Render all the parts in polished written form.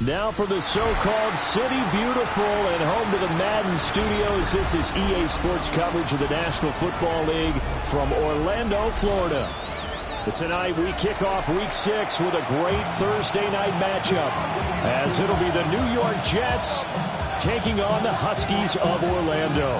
Now for the so-called City Beautiful and home to the Madden studios. This is EA Sports coverage of the National Football League from Orlando, Florida. But tonight we kick off Week 6 with a great Thursday night matchup, as it'll be the New York Jets taking on the Huskies of Orlando.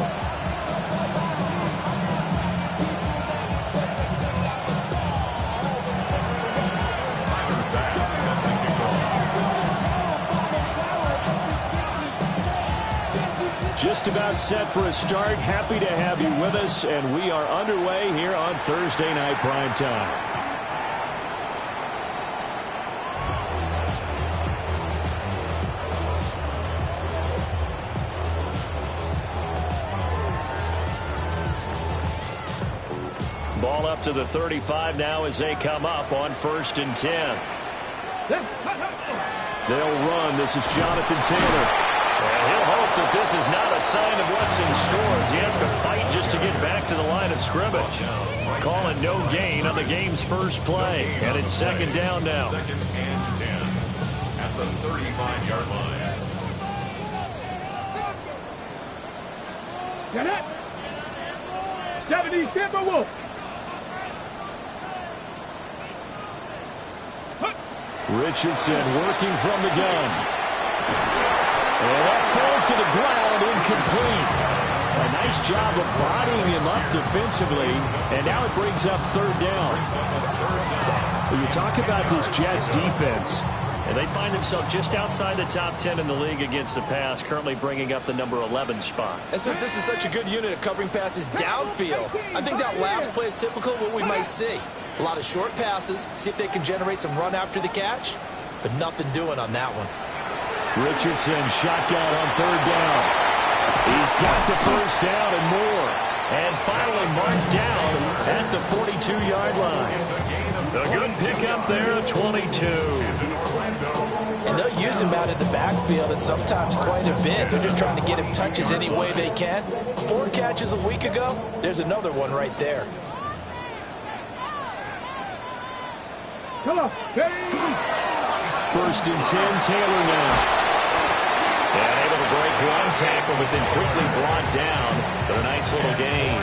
Just about set for a start. Happy to have you with us, and we are underway here on Thursday Night Primetime. Ball up to the 35 now as they come up on 1st and 10. They'll run. This is Jonathan Taylor. And he'll hope that this is not a sign of what's in store, as he has to fight just to get back to the line of scrimmage. Calling no gain on the game's first play. And it's 2nd down now. 2nd and 10 at the 35-yard line. Got it. 70 Timberwolves. Richardson working from the gun. And that falls to the ground, incomplete. A nice job of bodying him up defensively, and now it brings up 3rd down. When you talk about this Jets defense, and they find themselves just outside the top 10 in the league against the pass, currently bringing up the number 11 spot. And since this is such a good unit of covering passes downfield, I think that last play is typical of what we might see. A lot of short passes, see if they can generate some run after the catch, but nothing doing on that one. Richardson shotgun on 3rd down. He's got the 1st down and more. And finally marked down at the 42-yard line. A good pickup there at 22. And they'll use him out in the backfield, and sometimes quite a bit. They're just trying to get him touches any way they can. 4 catches a week ago. There's another one right there. Come on, 1st and 10, Taylor now. And able to break one tackle, but then quickly brought down for a nice little gain.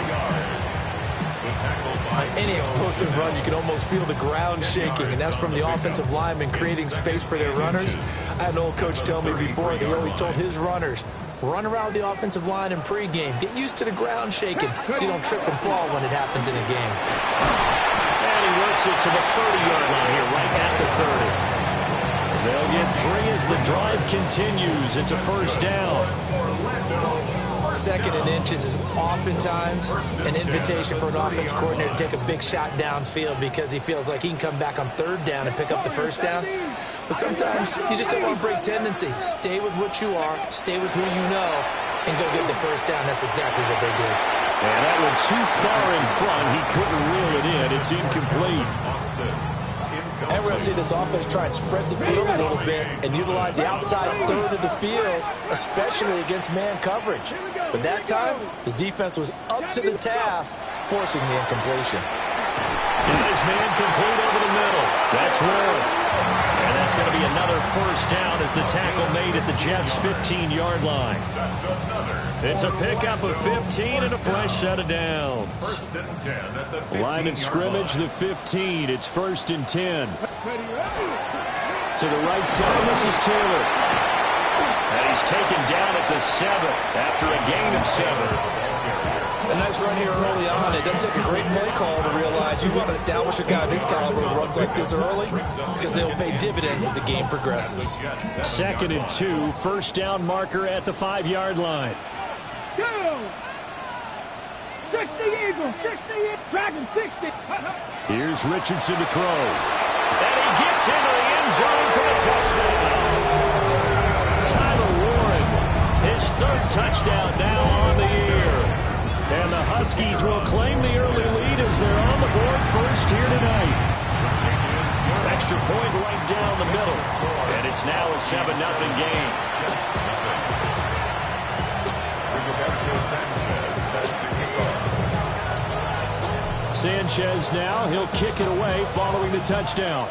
On any explosive run, you can almost feel the ground shaking, and that's from the offensive linemen creating space for their runners. I had an old coach tell me before, they always told his runners, run around the offensive line in pregame. Get used to the ground shaking so you don't trip and fall when it happens in a game. And he works it to the 30-yard line here, right at the 30. They'll get 3 as the drive continues. It's a 1st down. 2nd and inches is oftentimes an invitation for an offense coordinator to take a big shot downfield because he feels like he can come back on 3rd down and pick up the 1st down. But sometimes you just don't want to break tendency. Stay with what you are, stay with who you know, and go get the 1st down. That's exactly what they did. And that one too far in front. He couldn't reel it in. It's incomplete. And we're going to see this offense try and spread the field a little bit and utilize the outside 3rd of the field, especially against man coverage. But that time, the defense was up to the task, forcing the incompletion. Got his man complete over the middle. That's one. And that's going to be another 1st down as the tackle made at the Jets' 15-yard line. It's a pickup of 15 and a fresh set of downs. 1st and 10 at the 15-yard line of scrimmage, the 15. It's 1st and 10. To the right side, this is Taylor. And he's taken down at the 7 after a gain of 7. A nice run here early on. It doesn't take a great play call to realize you want to establish a guy of his caliber with runs like this early because they'll pay dividends as the game progresses. 2nd and 2, 1st down marker at the 5-yard line. Go! 60 Eagles, 60 Dragon, 60. Here's Richardson to throw. And he gets into the end zone for a touchdown. Tyler Warren, his 3rd touchdown now on the year. And the Huskies will claim the early lead as they're on the board first here tonight. Extra point right down the middle. And it's now a 7-0 game. Sanchez now, he'll kick it away following the touchdown.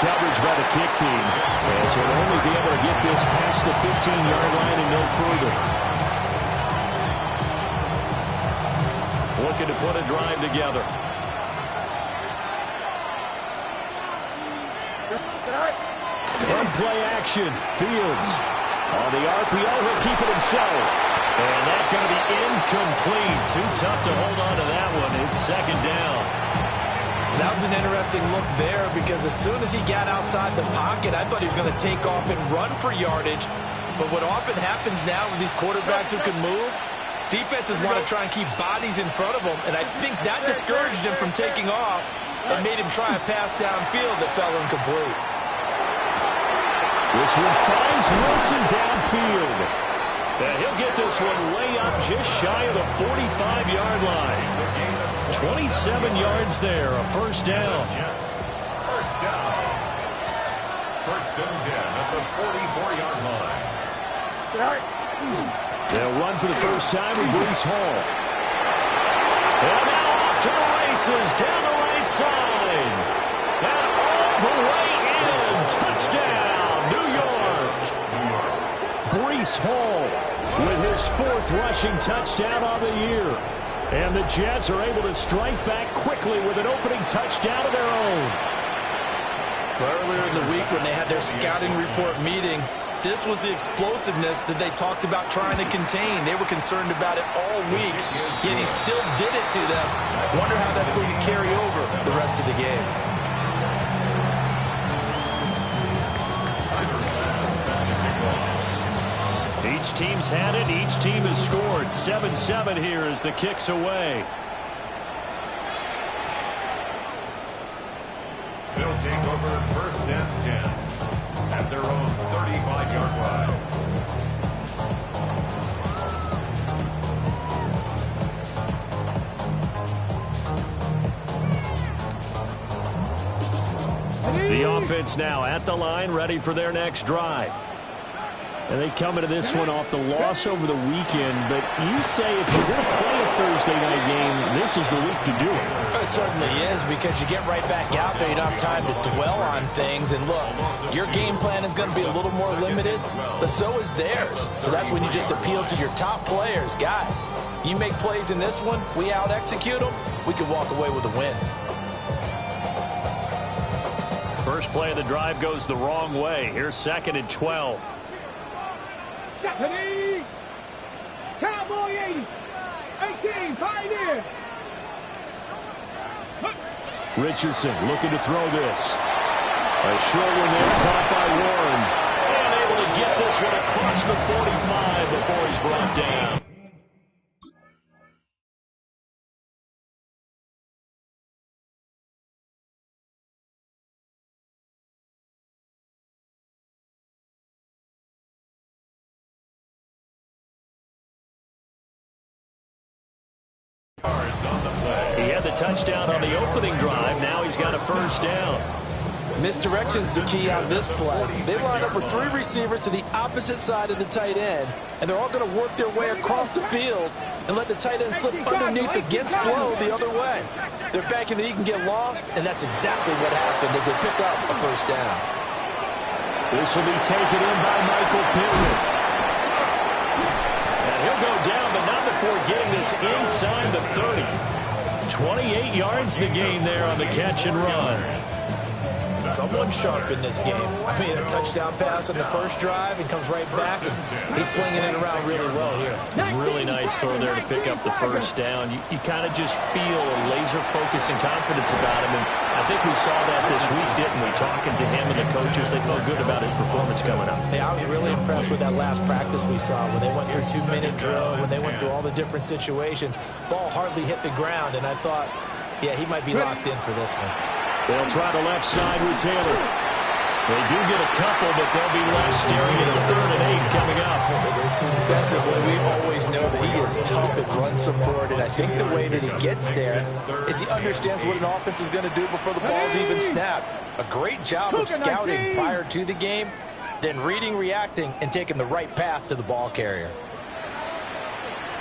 coverage by the kick team. As he'll only be able to get this past the 15-yard line and no further. Looking to put a drive together. And play action. Fields on the RPO. He'll keep it himself. And that's going to be incomplete. Too tough to hold on to that one. It's second down. That was an interesting look there because as soon as he got outside the pocket, I thought he was going to take off and run for yardage. But what often happens now with these quarterbacks who can move, defenses want to try and keep bodies in front of them, and I think that discouraged him from taking off and made him try a pass downfield that fell incomplete. This one finds Wilson downfield. He'll get this one way up just shy of the 45-yard line. 27 yards there, a first down. First down. First and 10 at the 44-yard line. They'll run for the first time with Breece Hall. And now off to the races down the right side. And all the way in. Touchdown, New York. Breece Hall with his 4th rushing touchdown on the year. And the Jets are able to strike back quickly with an opening touchdown of their own. Well, earlier in the week when they had their scouting report meeting, this was the explosiveness that they talked about trying to contain. They were concerned about it all week, yet he still did it to them. Wonder how that's going to carry over the rest of the game. Each team's had it. Each team has scored. 7-7 here as the kick's away. They'll take over first and 10 at their own 35-yard line. The offense now at the line, ready for their next drive. And they come into this one off the loss over the weekend. But you say if you're going to play a Thursday night game, this is the week to do it. It certainly is, because you get right back out there. You don't have time to dwell on things. And look, your game plan is going to be a little more limited, but so is theirs. So that's when you just appeal to your top players. Guys, you make plays in this one, we out-execute them, we can walk away with a win. First play of the drive goes the wrong way. Here's 2nd and 12. Stephanie! Cowboy 80! 18, Pioneer! Richardson looking to throw this. A short one there, caught by Warren. And able to get this one across the 45 before he's brought down. He had the touchdown on the opening drive. Now he's got a first down. Misdirection's the key on this play. They line up with 3 receivers to the opposite side of the tight end, and they're all going to work their way across the field and let the tight end slip underneath against flow the other way. They're banking that he can get lost, and that's exactly what happened as they pick up a first down. This will be taken in by Michael Pittman. And he'll go down, but not before getting this inside the 30. 28 yards the gain there on the catch and run. Someone sharp in this game. I mean, a touchdown pass on the first drive and comes right back, and he's flinging it around really well here. Really nice throw there to pick up the first down. You kind of just feel a laser focus and confidence about him, and I think we saw that this week, didn't we? Talking to him and the coaches, they felt good about his performance coming up. Yeah, I was really impressed with that last practice we saw when they went through 2-minute drill, when they went through all the different situations. Ball hardly hit the ground, and I thought, yeah, he might be locked in for this one. They'll try the left side with Taylor. They do get a couple, but they'll be left staring at a 3rd and 8 coming up. Defensively, we always know that he is tough at run support, and I think the way that he gets there is he understands what an offense is going to do before the ball's even snapped. A great job of scouting prior to the game, then reading, reacting, and taking the right path to the ball carrier.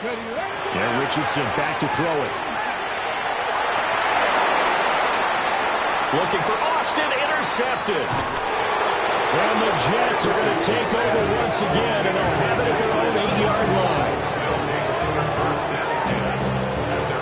Yeah, Richardson back to throw it. Looking for Austin, intercepted. And the Jets are going to take over once again, and they'll have it at their own 8-yard line.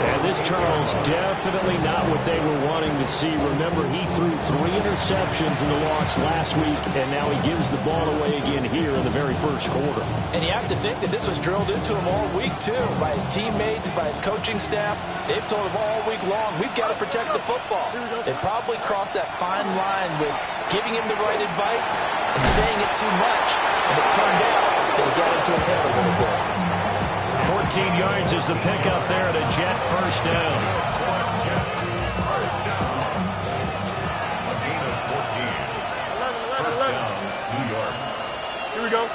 And this, Charles, definitely not what they were wanting to see. Remember, he threw 3 interceptions in the loss last week, and now he gives the ball away again here in the very first quarter. And you have to think that this was drilled into him all week, too, by his teammates, by his coaching staff. They've told him all week long, we've got to protect the football. They probably crossed that fine line with giving him the right advice and saying it too much, and it turned out that it got into his head a little bit. 14 yards is the pickup there at a Jet first down. First down. A gain of 14. First down, New York. Here we go.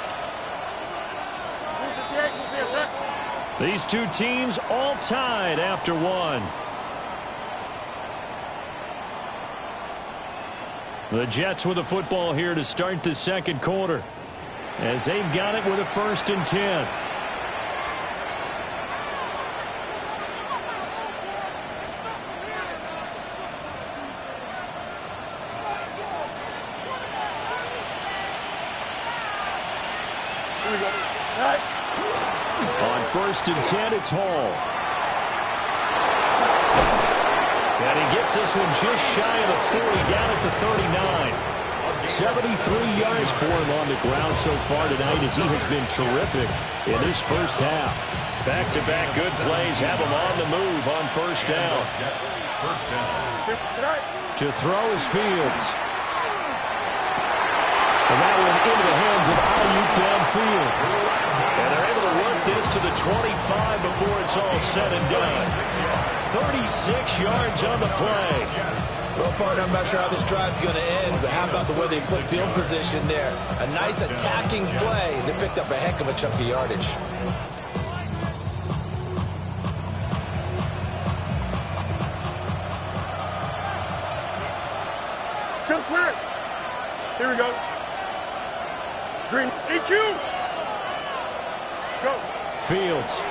These two teams all tied after one. The Jets with the football here to start the second quarter, as they've got it with a 1st and 10. On 1st and 10, it's Hall. And he gets this one just shy of the 40, down at the 39. 73 yards for him on the ground so far tonight, as he has been terrific in this first half. Back-to-back good plays have him on the move on first down. First down. To throw is Fields. And that one into the hands of Ayuk downfield. And they're able to work this to the 25 before it's all said and done. 36 yards on the play. Well, partner, I'm not sure how this drive's going to end, but how about the way they flipped field position there? A nice attacking play that picked up a heck of a chunk of yardage. Jump snap. Here we go. Green. EQ. Go. Fields.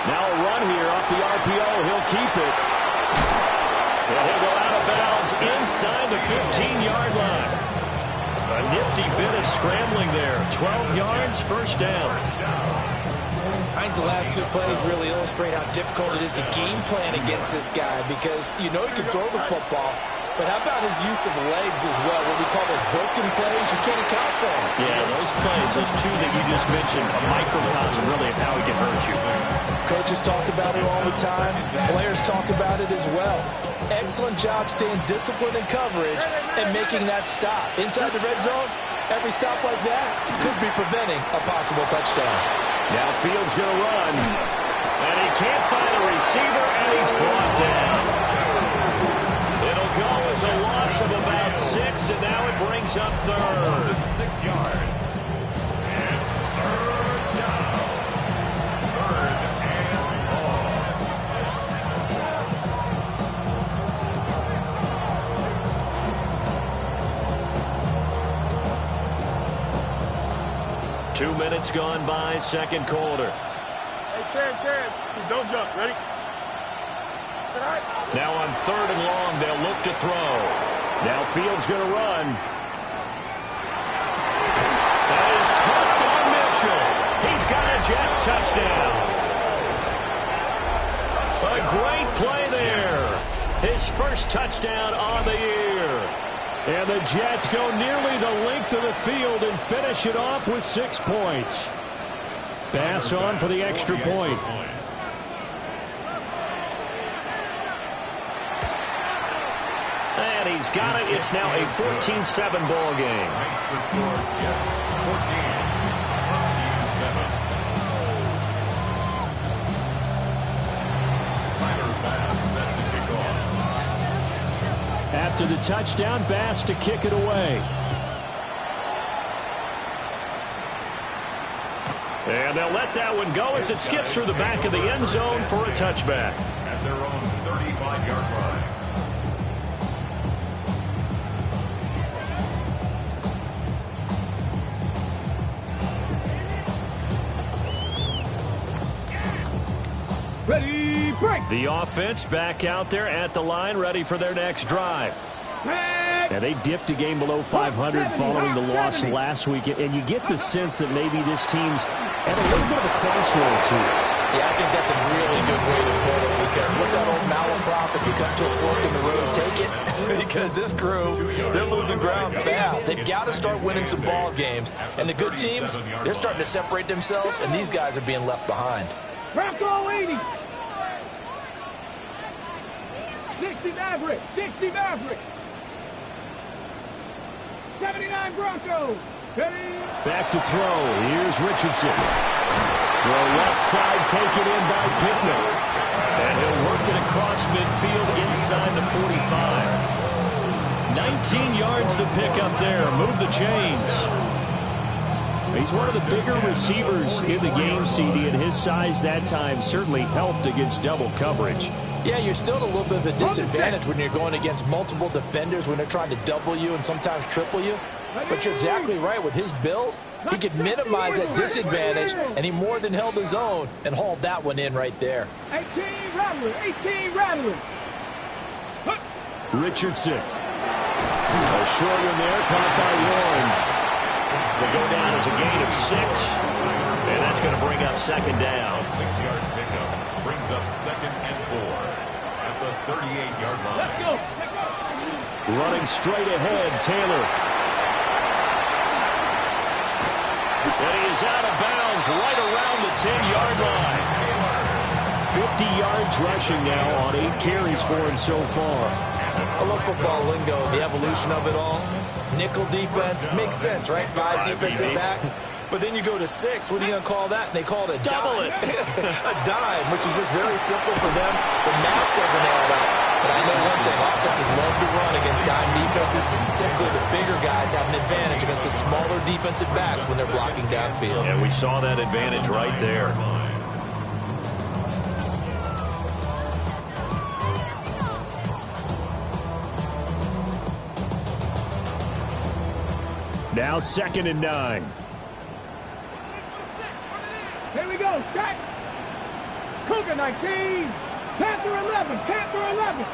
Now a run here off the RPO. He'll keep it. And he'll go out of bounds inside the 15-yard line. A nifty bit of scrambling there. 12 yards, first down. I think the last 2 plays really illustrate how difficult it is to game plan against this guy, because you know he can throw the football, but how about his use of legs as well? What we call those broken plays, you can't account for them. Yeah, those plays, those 2 that you just mentioned, a microcosm really of how he can hurt you. Coaches talk about it all the time. Players talk about it as well. Excellent job staying disciplined in coverage and making that stop. Inside the red zone, every stop like that could be preventing a possible touchdown. Now Fields going to run. And he can't find a receiver, and he's brought down. It'll go as a loss of about 6, and now it brings up 3rd. 6 yards. It's 3rd down. 3rd and long. Two minutes gone by, second quarter. Hey, Terry. Don't jump. Ready? Now on 3rd and long, they'll look to throw. Now Fields going to run. That is caught by Mitchell. He's got a Jets touchdown. A great play there. His first touchdown on the year. And the Jets go nearly the length of the field and finish it off with 6 points. Bass on for the extra point. And he's got it. It's now a 14-7 ball game. Makes the score Jets 14. Husky 7. Tyler Bass set to kick off. After the touchdown, Bass to kick it away. And they'll let that one go as it skips through the back of the end zone for a touchback. At their own 35-yard line. Ready, The offense back out there at the line, ready for their next drive. Now, they dipped a game below 500 following the loss last week, and you get the sense that maybe this team's at a little bit of a crossroads here. Yeah, I think that's a really good way to put it, because what's that old malaprop? If you come to a fork in the road, take it. Because this crew, they're losing ground fast. They've got to start winning some ball games. And the good teams, they're starting to separate themselves, and these guys are being left behind. Bronco 80. 60 Maverick. 60 Maverick. 79 Broncos. Back to throw. Here's Richardson. Throw left side taken in by Pittman. And he'll work it across midfield inside the 45. 19 yards to pick up there. Move the chains. He's one of the bigger receivers in the game, CD, and his size that time certainly helped against double coverage. Yeah, you're still at a little bit of a disadvantage when you're going against multiple defenders, when they're trying to double you and sometimes triple you. But you're exactly right. With his build, he could minimize that disadvantage, and he more than held his own and hauled that one in right there. 18 Rattler. 18 Rattler. Richardson. A short one there, caught by Warren. They go down as a gain of 6, and that's going to bring up second down. A 6-yard pickup brings up 2nd and 4 at the 38-yard line. Let's go. Running straight ahead, Taylor. And he is out of bounds right around the 10-yard line. 50 yards rushing now on 8 carries for him so far. I love football lingo, the evolution of it all. Nickel defense makes sense, right? 5 defensive backs. But then you go to 6. What are you going to call that? And they call it a double dime. A dime, which is just very simple for them. The math doesn't add up. But I know one thing. Offenses love to run against dime defenses. Typically, the bigger guys have an advantage against the smaller defensive backs when they're blocking downfield. And we saw that advantage right there. Now 2nd and 9. Here we go. Check. Cougar 19. Panther 11. Panther 11.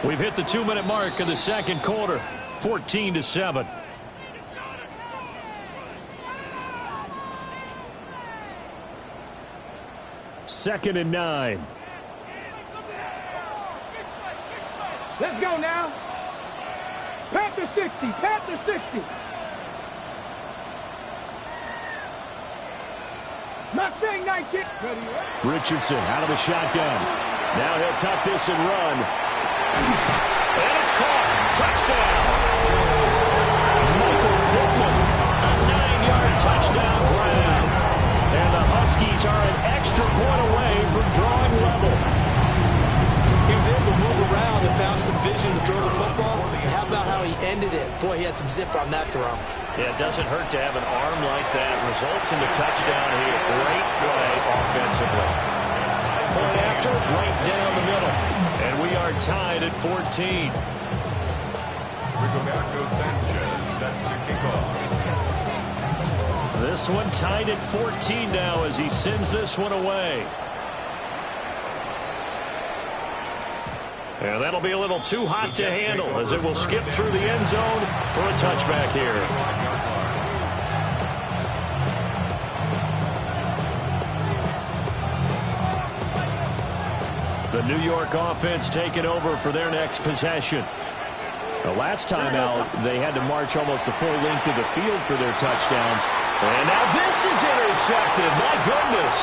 We've hit the 2-minute mark of the second quarter. 14-7. Second and 9. Let's go now. Panther 60. Panther 60. Mustang 19. Richardson out of the shotgun. Now he'll tuck this and run. And it's caught. Touchdown. Michael Pittman, a 9-yard touchdown grab. And the Huskies are an extra point away from drawing level. He was able to move around and found some vision to throw the football. And how about how he ended it? Boy, he had some zip on that throw. Yeah, it doesn't hurt to have an arm like that. Results in the touchdown here. Great play offensively. Point after, right down the middle. And we are tied at 14. Rigoberto Sanchez set to kick off. This one tied at 14 now as he sends this one away. And that'll be a little too hot to handle as it will skip through the end zone for a touchback here. The New York offense taking over for their next possession. The last time out, they had to march almost the full length of the field for their touchdowns. And now this is intercepted. My goodness.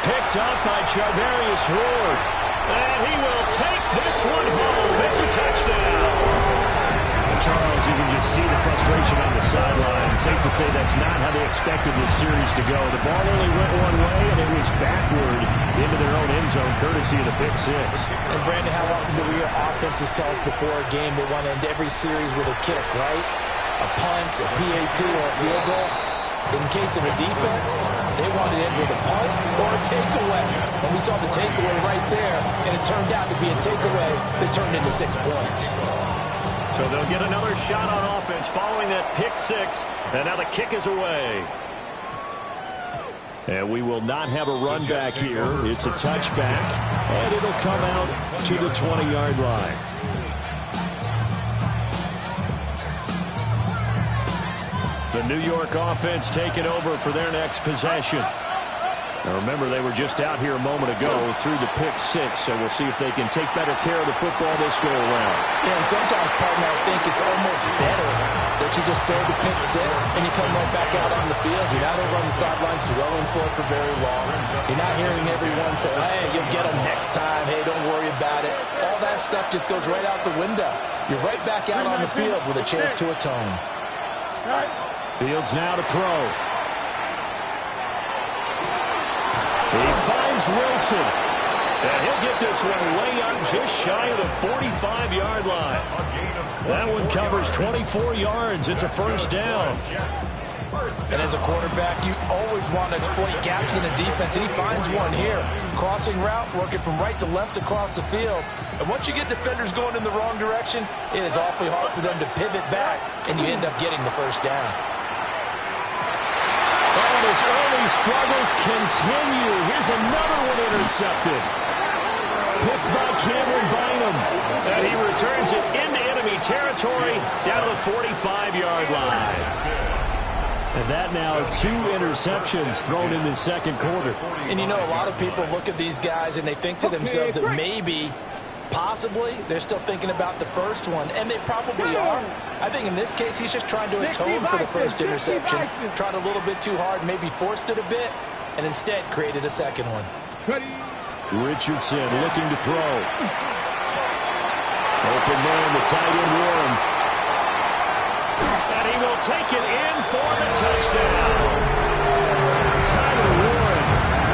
Picked up by Charvarius Ward. And he will take this one home. It's a touchdown. And Charles, you can just see the frustration on the sideline. Safe to say that's not how they expected this series to go. The ball only went one way, and it was backward into their own end zone, courtesy of the pick 6. And, Brandon, how often do we hear offenses tell us before a game they want to end every series with a kick, right? A punt, a PAT, or a field goal. In case of a defense, they wanted to end with a punt or a takeaway. And we saw the takeaway right there, and it turned out to be a takeaway that turned into 6 points. So they'll get another shot on offense following that pick 6, and now the kick is away. And we will not have a run back here. It's a touchback, and it'll come out to the 20-yard line. The New York offense taking over for their next possession. Now remember, they were just out here a moment ago through the pick six, so we'll see if they can take better care of the football this go around. Yeah, and sometimes, partner, I think it's almost better that you just throw the pick six and you come right back out on the field. You're not over on the sidelines dwelling for it for very long. You're not hearing everyone say, hey, you'll get them next time. Hey, don't worry about it. All that stuff just goes right out the window. You're right back out on the field with a chance to atone. Fields now to throw. He finds Wilson. And he'll get this one way up just shy of the 45-yard line. That one covers 24 yards. It's a first down. And as a quarterback, you always want to exploit gaps in the defense, and he finds one here. Crossing route, working from right to left across the field. And once you get defenders going in the wrong direction, it is awfully hard for them to pivot back, and you end up getting the first down. And his early struggles continue. Here's another one intercepted. Picked by Cameron Bynum. And he returns it into enemy territory down to the 45-yard line. And that now 2 interceptions thrown in the second quarter. And you know, a lot of people look at these guys and they think to themselves that maybe, possibly, they're still thinking about the first one. And they probably are. I think in this case, he's just trying to atone for the first interception. Tried a little bit too hard, maybe forced it a bit, and instead created a second one. Richardson looking to throw. Open man, the tight end Warren. And he will take it in for the touchdown. Tyler Warren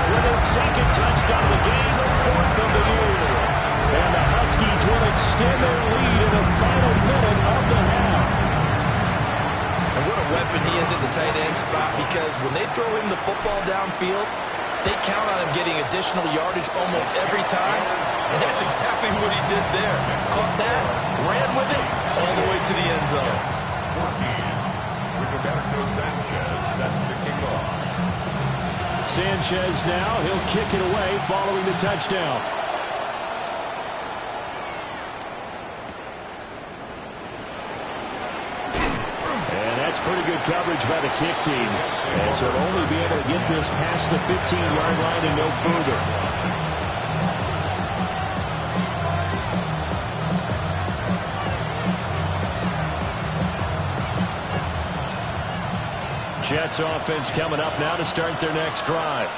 with his second touchdown of the game, the 4th of the year. And the Huskies will extend their lead in the final minute of the half. And what a weapon he is at the tight end spot, because when they throw him the football downfield, they count on him getting additional yardage almost every time. And that's exactly what he did there. Caught that, ran with it, all the way to the end zone. 14. Roberto Sanchez set to kick off. Sanchez now, he'll kick it away following the touchdown. Pretty good coverage by the kick team, as they'll only be able to get this past the 15-yard line and no further. Jets offense coming up now to start their next drive.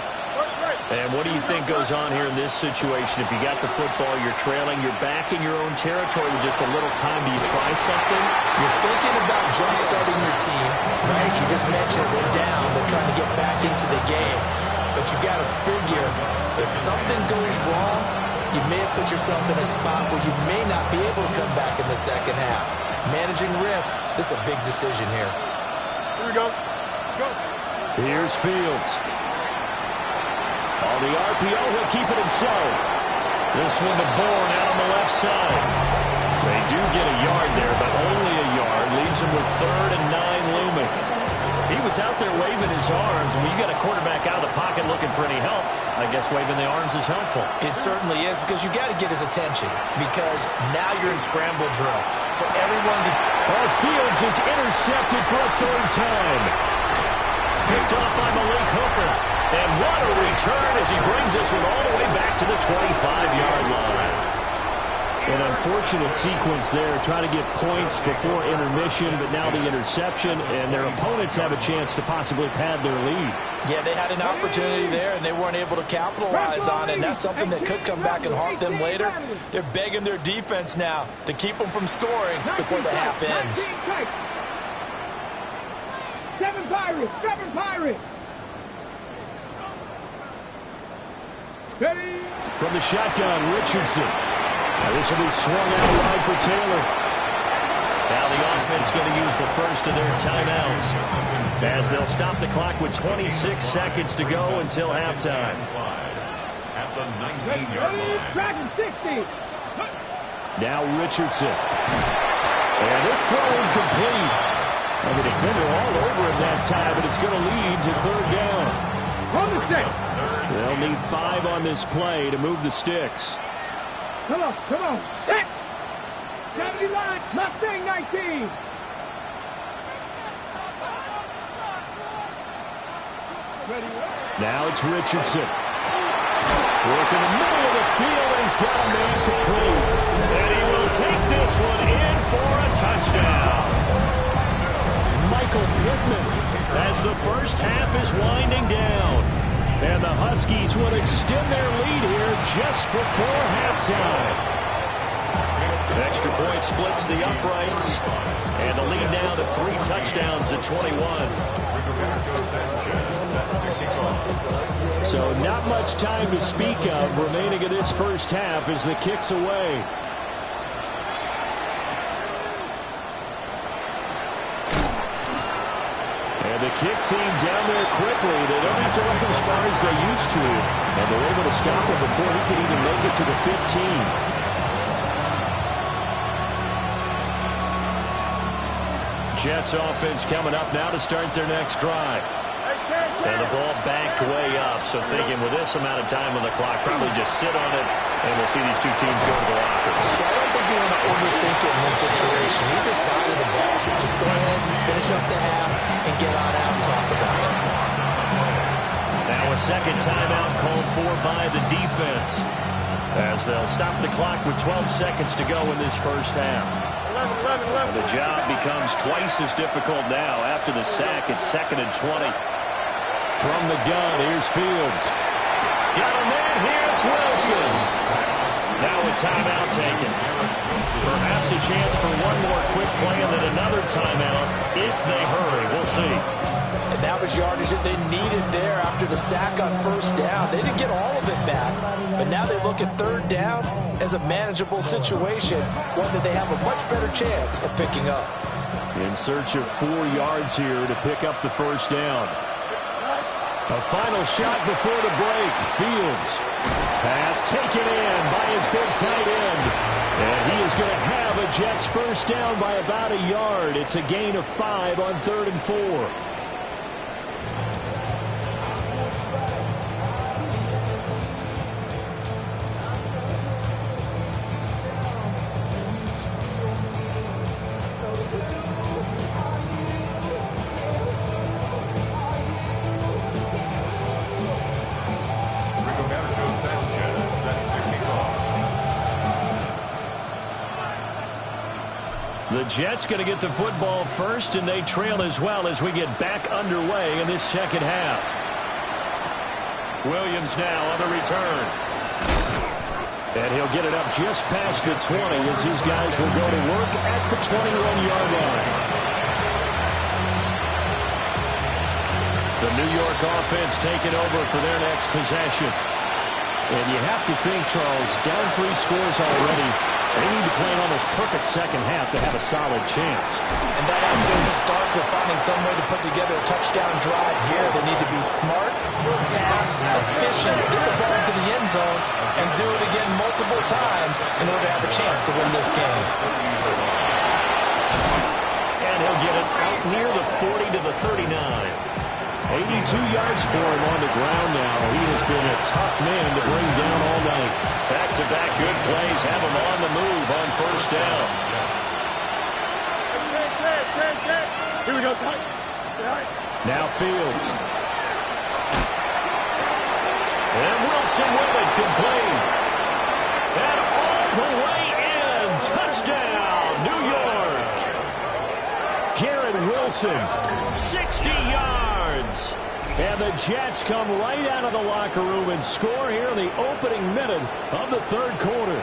And what do you think goes on here in this situation? If you got the football, you're trailing, you're back in your own territory with just a little time. Do you try something? You're thinking about jump-starting your team, right? You just mentioned they're down. They're trying to get back into the game. But you got to figure, if something goes wrong, you may have put yourself in a spot where you may not be able to come back in the second half. Managing risk, this is a big decision here. Here we go. Go. Here's Fields. On the RPO, he'll keep it himself. This one to Bourne out on the left side. They do get a yard there, but only a yard. Leaves him with 3rd and 9 looming. He was out there waving his arms. When you got a quarterback out of the pocket looking for any help, I guess waving the arms is helpful. It certainly is, because you got to get his attention, because now you're in scramble drill. So everyone's... Fields is intercepted for a 3rd time. Picked off by Malik Hooker. And what a return as he brings this one all the way back to the 25-yard line. An unfortunate sequence there, trying to get points before intermission, but now the interception, and their opponents have a chance to possibly pad their lead. Yeah, they had an opportunity there, and they weren't able to capitalize on it, and that's something that could come back and haunt them later. They're begging their defense now to keep them from scoring before the half ends. 7 Pirates! 7 Pirates! Ready? From the shotgun, Richardson. Now this will be swung out wide for Taylor. Now the offense going to use the first of their timeouts, as they'll stop the clock with 26 seconds to go until halftime. At the 19-yard line. Dragon 60! Now Richardson. And this throw incomplete. And the defender all over him that time, but it's going to lead to 3rd down. On the stick. They'll need 5 on this play to move the sticks. Come on. Set. 70 line. Mustang 19. Now it's Richardson. Work in the middle of the field, and he's got a man complete. And he will take this one in for a touchdown. Michael Pittman, as the first half is winding down. And the Huskies will extend their lead here just before halftime. Extra point splits the uprights. And the lead now to 3 touchdowns at 21. So not much time to speak of remaining in this first half as the kick's away. And the kick team down there quickly. They don't have to run as far as they used to. And they're able to stop him before he could even make it to the 15. Jets offense coming up now to start their next drive. And the ball backed way up, so thinking with this amount of time on the clock, probably just sit on it, and we'll see these two teams go to the lockers. I don't think you want to overthink it in this situation. Either side of the ball. Just go ahead, finish up the half, and get on out and talk about it. Now a second timeout called for by the defense, as they'll stop the clock with 12 seconds to go in this first half. 11. The job becomes twice as difficult now after the sack. It's 2nd and 20. From the gun, here's Fields. Got a man here, it's Wilson. Now a timeout taken. Perhaps a chance for one more quick play and then another timeout if they hurry. We'll see. And that was yardage that they needed there after the sack on first down. They didn't get all of it back, but now they look at third down as a manageable situation, one that they have a much better chance of picking up. In search of 4 yards here to pick up the first down. A final shot before the break. Fields. Pass taken in by his big tight end. And he is going to have a Jets first down by about a yard. It's a gain of 5 on 3rd and 4. The Jets going to get the football first, and they trail as well as we get back underway in this second half. Williams now on the return. And he'll get it up just past the 20 as these guys will go to work at the 21-yard line. The New York offense taking over for their next possession. And you have to think, Charles, down 3 scores already. They need to play an almost perfect second half to have a solid chance. And that absolutely starts with finding some way to put together a touchdown drive here. They need to be smart, fast, efficient, get the ball into the end zone, and do it again multiple times in order to have a chance to win this game. And he'll get it out near the 40 to the 39. 82 yards for him on the ground now. He has been a tough man to bring down all night. Back-to-back good plays have him on the move on first down. Here we go. Now Fields. And Wilson with it, complete. And all the way in. Touchdown, New York. Garrett Wilson, 60 yards. And the Jets come right out of the locker room and score here in the opening minute of the third quarter.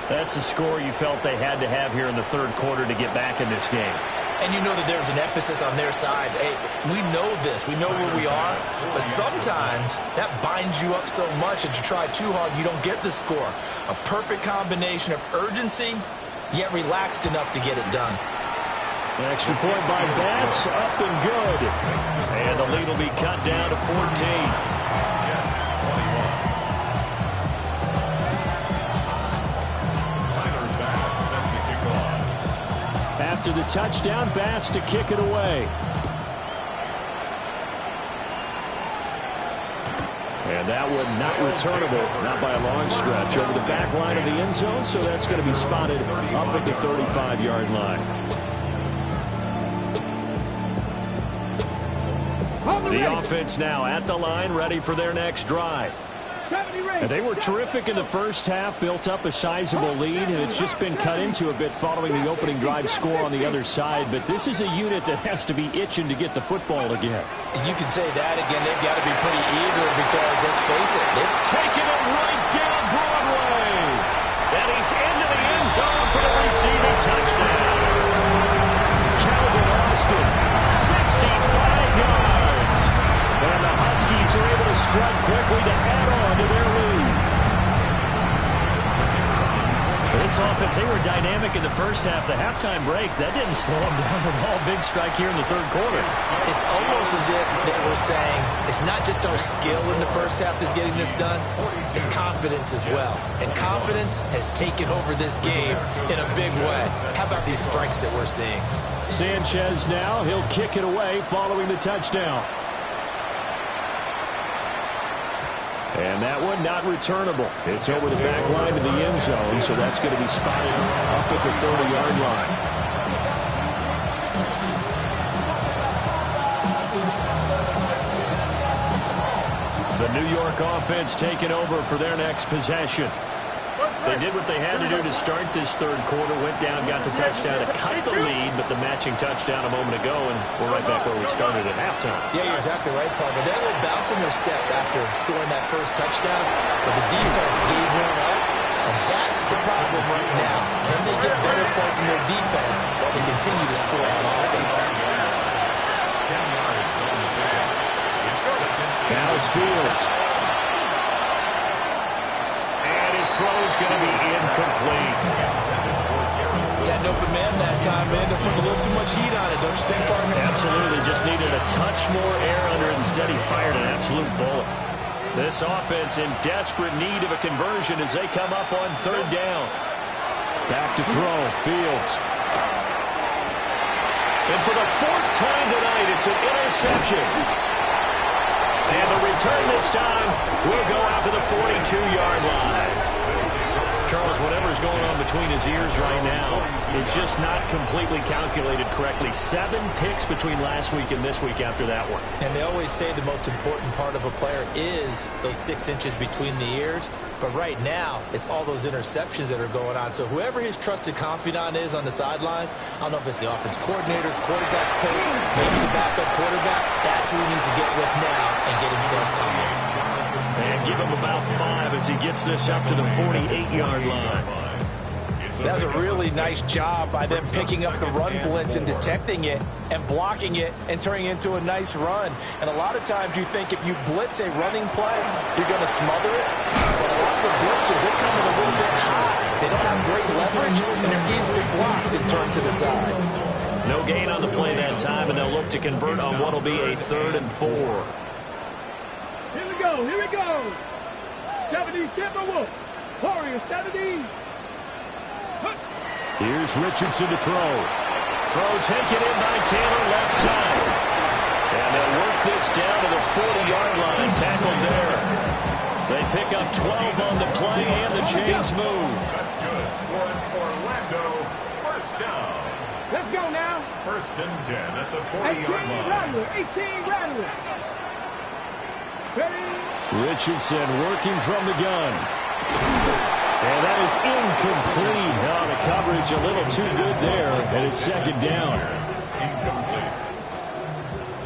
That's a score you felt they had to have here in the third quarter to get back in this game. And you know that there's an emphasis on their side. Hey, we know this. We know where we are. But sometimes that binds you up so much that you try too hard, you don't get the score. A perfect combination of urgency, yet relaxed enough to get it done. An extra point by Bass, up and good. And the lead will be cut down to 14. After the touchdown, Bass to kick it away. And that one not returnable, not by a long stretch, over the back line of the end zone, so that's going to be spotted up at the 35-yard line. The offense now at the line, ready for their next drive. And they were terrific in the first half, built up a sizable lead, and it's just been cut into a bit following the opening drive score on the other side. But this is a unit that has to be itching to get the football again. You can say that again. They've got to be pretty eager because, let's face it, they've taken it right down Broadway. And he's into the end zone for the receiving touchdown. Calvin Austin, 65 yards. And the Huskies are able to strike quickly to add on to their lead. This offense, they were dynamic in the first half. The halftime break, that didn't slow them down at all. Big strike here in the third quarter. It's almost as if that we're saying it's not just our skill in the first half that's getting this done. It's confidence as well. And confidence has taken over this game in a big way. How about these strikes that we're seeing? Sanchez now, he'll kick it away following the touchdown. And that one not returnable. It's over the back line to the end zone, so that's going to be spotted up at the 30-yard line. The New York offense taking over for their next possession. They did what they had to do to start this third quarter, went down, got the touchdown to cut the lead, but the matching touchdown a moment ago, and we're right back where we started at halftime. Yeah, you're exactly right, partner. They're a little bounce in their step after scoring that first touchdown, but the defense gave one up, and that's the problem right now. Can they get better play from their defense while they continue to score on offense? 10 yards on the play. Now it's Fields. Throw's going to be incomplete. Had an open man that time, and ended up putting a little too much heat on it, don't you think, partner? Absolutely. Just needed a touch more air under it. Instead, he fired an absolute bullet. This offense in desperate need of a conversion as they come up on third down. Back to throw. Fields. And for the fourth time tonight, it's an interception. And the return this time will go out to the 42-yard line. Charles, whatever's going on between his ears right now, it's just not completely calculated correctly. 7 picks between last week and this week after that one. And they always say the most important part of a player is those 6 inches between the ears. But right now, it's all those interceptions that are going on. So whoever his trusted confidant is on the sidelines, I don't know if it's the offense coordinator, quarterback's coach, maybe the backup quarterback, that's who he needs to get with now and get himself coming. And give him about 5 as he gets this up to the 48-yard line. That was a really nice job by them picking up the run blitz and detecting it and blocking it and turning it into a nice run. And a lot of times you think if you blitz a running play, you're going to smother it. But a lot of the blitzes, they come in a little bit high. They don't have great leverage, and they're easily blocked and turned to the side. No gain on the play that time, and they'll look to convert on what will be a 3rd and 4. Here we go, here we go. 70, Timberwolf. Warriors, 70. Here's Richardson to throw. Throw taken in by Taylor, left side. And they'll work this down to the 40-yard line, tackled there. They pick up 12 on the play, and the chains move. That's good. For Orlando, first down. Let's go now. 1st and 10 at the 18 40-yard line. Rattler, 18 Rattler. Ready? Richardson working from the gun. And that is incomplete. Now the coverage a little too good there, and it's 2nd down. Incomplete.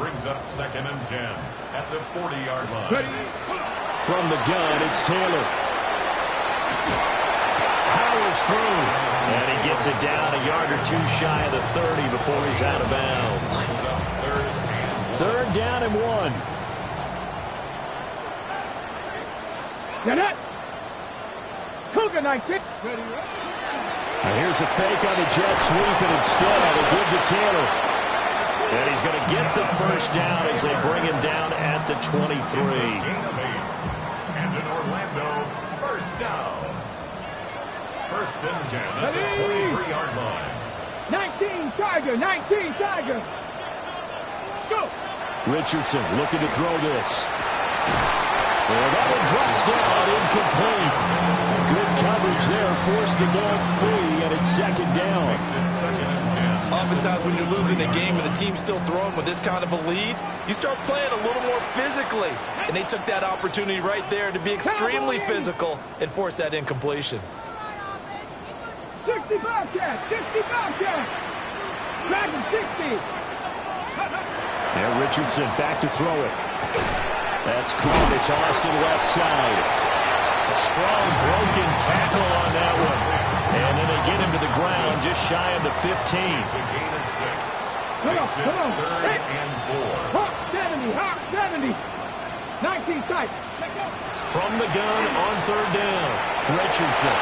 Brings up 2nd and 10 at the 40-yard line. Ready? From the gun, it's Taylor. Powers through. And he gets it down a yard or 2 shy of the 30 before he's out of bounds. Brings up 3rd and 3rd down and 1. Get it. Cougar 19. Ready? Now here's a fake on the jet sweep, and instead they give to Taylor. And he's going to get the first down as they bring him down at the 23. Gain of 8. And in Orlando, first down. 1st and 10 at the 23-yard line. 19 Tiger, 19 Tiger. Let's go. Richardson looking to throw this. Well, that one drops down, incomplete. Good coverage there, forced the ball free, and it's second down. Oftentimes when you're losing a game and the team's still throwing with this kind of a lead, you start playing a little more physically. And they took that opportunity right there to be extremely physical and force that incompletion. 60 Bobcat, 60 Bobcat. Dragon 60. And Richardson back to throw it. That's caught. It's Austin left side. A strong broken tackle on that one. And then they get him to the ground just shy of the 15. It's a gain of 6. Come on. Third and 4. Hawk 70, Hawk 70. 19 tight. From the gun on third down, Richardson.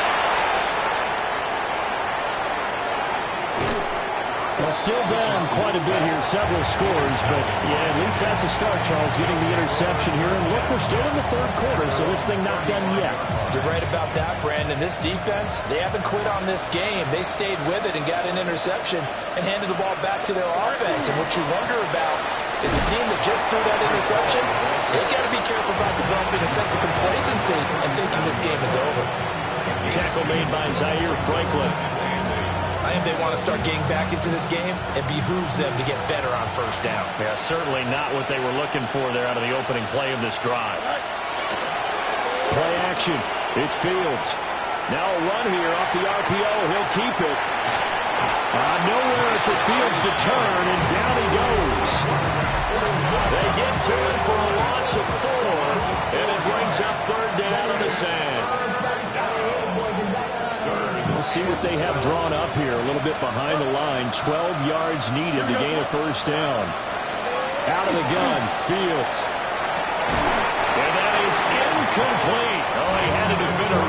Well, still down quite a bit here, several scores, but yeah, at least that's a start, Charles, getting the interception here. And look, we're still in the third quarter, so this thing not done yet. You're right about that, Brandon. This defense, they haven't quit on this game. They stayed with it and got an interception and handed the ball back to their offense. And what you wonder about is the team that just threw that interception, they got to be careful about developing a sense of complacency and thinking this game is over. Tackle made by Zaire Franklin. I think they want to start getting back into this game. It behooves them to get better on first down. Yeah, certainly not what they were looking for there out of the opening play of this drive. Play action. It's Fields. Now a run here off the RPO. He'll keep it. Nowhere for Fields to turn, and down he goes. They get to it for a loss of 4, and it brings up third down on the sand. We'll see what they have drawn up here. A little bit behind the line. 12 yards needed to gain a first down. Out of the gun, Fields. And that is incomplete. Oh, he had a defender